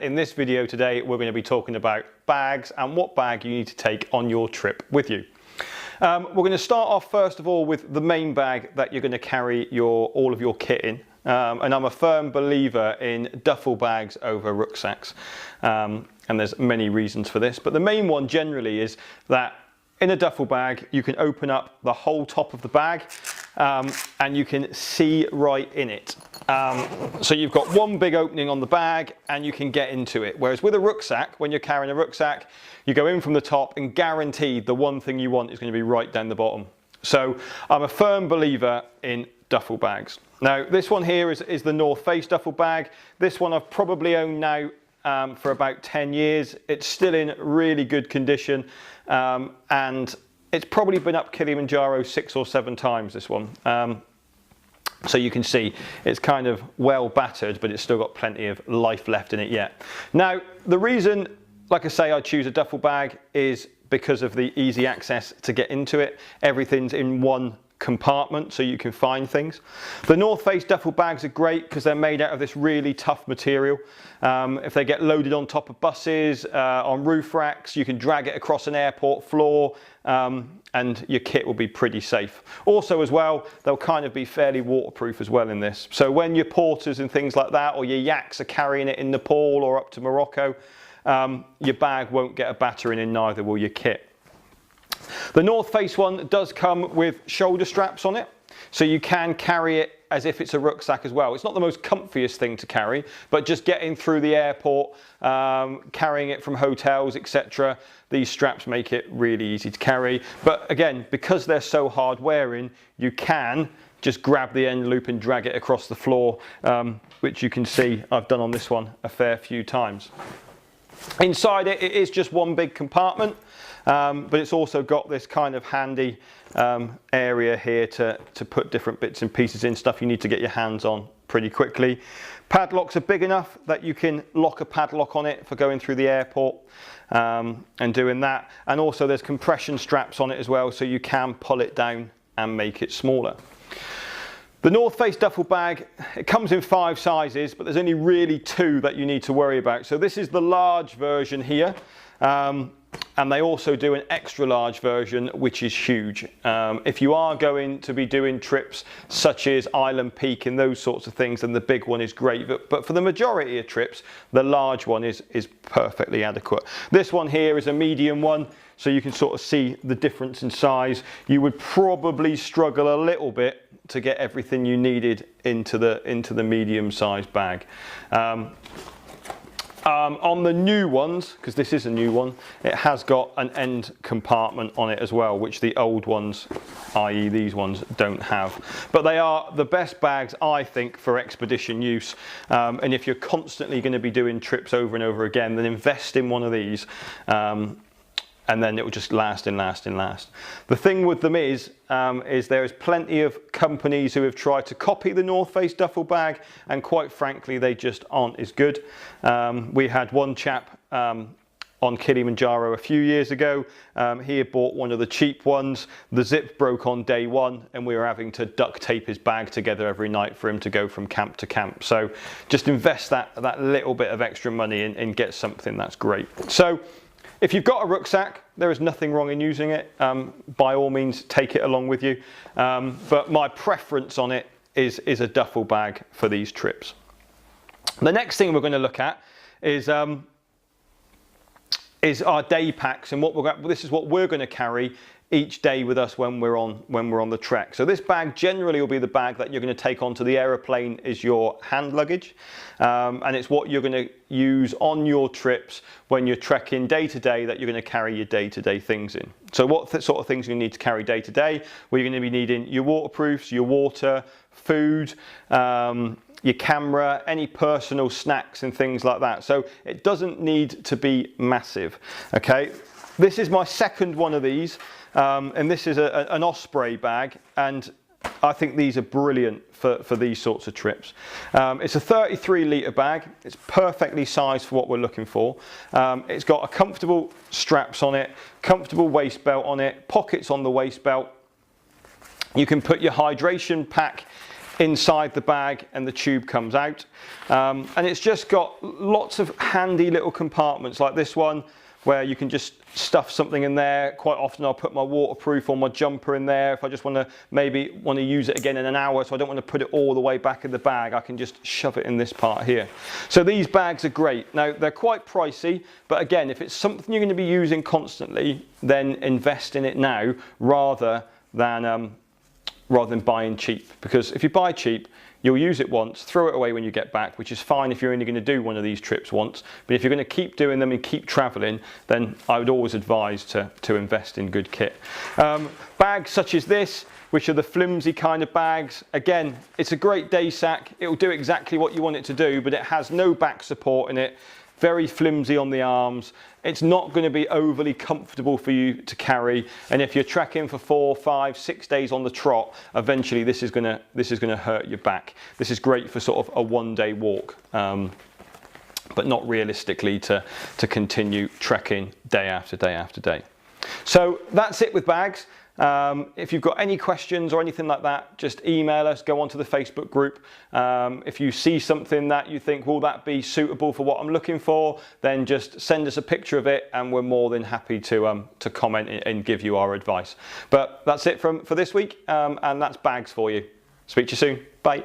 in this video today we're going to be talking about bags and what bag you need to take on your trip with you. We're going to start off first of all with the main bag that you're going to carry all of your kit in. And I'm a firm believer in duffel bags over rucksacks. And there's many reasons for this, but the main one generally is that in a duffel bag, you can open up the whole top of the bag and you can see right in it. So you've got one big opening on the bag and you can get into it. Whereas with a rucksack, when you're carrying a rucksack, you go in from the top and guaranteed the one thing you want is going to be right down the bottom. So I'm a firm believer in duffel bags. Now this one here is the North Face duffel bag. This one I've probably owned now for about 10 years. It's still in really good condition and it's probably been up Kilimanjaro 6 or 7 times, this one. So you can see it's kind of well battered, but it's still got plenty of life left in it yet. Now the reason, like I say, I choose a duffel bag is because of the easy access to get into it. Everything's in one compartment so you can find things. The North Face duffel bags are great because they're made out of this really tough material. If they get loaded on top of buses, on roof racks, you can drag it across an airport floor and your kit will be pretty safe. Also as well, they'll kind of be fairly waterproof as well in this. So when your porters and things like that or your yaks are carrying it in Nepal or up to Morocco, your bag won't get a battering in, neither will your kit. The North Face one does come with shoulder straps on it, so you can carry it as if it's a rucksack as well. It's not the most comfiest thing to carry, but just getting through the airport, carrying it from hotels, etc., these straps make it really easy to carry. But again, because they're so hard wearing, you can just grab the end loop and drag it across the floor, which you can see I've done on this one a fair few times. Inside it is just one big compartment, but it's also got this kind of handy area here to put different bits and pieces in, stuff you need to get your hands on pretty quickly. Padlocks are big enough that you can lock a padlock on it for going through the airport and doing that. And also there's compression straps on it as well, so you can pull it down and make it smaller. The North Face duffel bag, it comes in 5 sizes, but there's only really 2 that you need to worry about. So this is the large version here, and they also do an extra large version, which is huge. If you are going to be doing trips such as Island Peak and those sorts of things, then the big one is great. But for the majority of trips, the large one is perfectly adequate. This one here is a medium one, so you can sort of see the difference in size. You would probably struggle a little bit to get everything you needed into the medium-sized bag. On the new ones, because this is a new one, it has got an end compartment on it as well, which the old ones, i.e. these ones, don't have. But they are the best bags, I think, for expedition use. And if you're constantly going to be doing trips over and over again, then invest in one of these. And then it will just last and last and last. The thing with them is there is plenty of companies who have tried to copy the North Face duffel bag, and quite frankly, they just aren't as good. We had one chap on Kilimanjaro a few years ago. He had bought one of the cheap ones. The zip broke on day 1, and we were having to duct tape his bag together every night for him to go from camp to camp. So just invest that little bit of extra money and get something that's great. So if you've got a rucksack, there is nothing wrong in using it. By all means, take it along with you. But my preference on it is a duffel bag for these trips. The next thing we're going to look at is our day packs, and this is what we're going to carry each day with us when we're on the trek. So this bag generally will be the bag that you're going to take onto the aeroplane as your hand luggage, and it's what you're going to use on your trips when you're trekking day to day, that you're going to carry your day-to-day things in. So what sort of things you need to carry day to day? Well, you're going to be needing your waterproofs, your water, food, your camera, any personal snacks and things like that. So it doesn't need to be massive. Okay, this is my second one of these. And this is an Osprey bag, and I think these are brilliant for these sorts of trips. It's a 33 litre bag. It's perfectly sized for what we're looking for. It's got a comfortable straps on it, comfortable waist belt on it, pockets on the waist belt. You can put your hydration pack inside the bag and the tube comes out. And it's just got lots of handy little compartments like this one, where you can just stuff something in there. Quite often I'll put my waterproof or my jumper in there if I just maybe want to use it again in an hour, so I don't want to put it all the way back in the bag. I can just shove it in this part here. So these bags are great. Now they're quite pricey, but again, if it's something you're going to be using constantly, then invest in it now rather than buying cheap. Because if you buy cheap, you'll use it once, throw it away when you get back, which is fine if you're only going to do one of these trips once. But if you're going to keep doing them and keep traveling, then I would always advise to invest in good kit. Bags such as this, which are the flimsy kind of bags, again, it's a great day sack. It will do exactly what you want it to do, but it has no back support in it. Very flimsy on the arms. It's not going to be overly comfortable for you to carry, and if you're trekking for 4, 5, 6 days on the trot, eventually this is going to hurt your back. This is great for sort of a one-day walk, but not realistically to continue trekking day after day after day. So that's it with bags. If you've got any questions or anything like that, just email us, go onto the Facebook group. If you see something that you think, will that be suitable for what I'm looking for, then just send us a picture of it and we're more than happy to comment and give you our advice. But that's it for this week, and that's bags for you. Speak to you soon. Bye.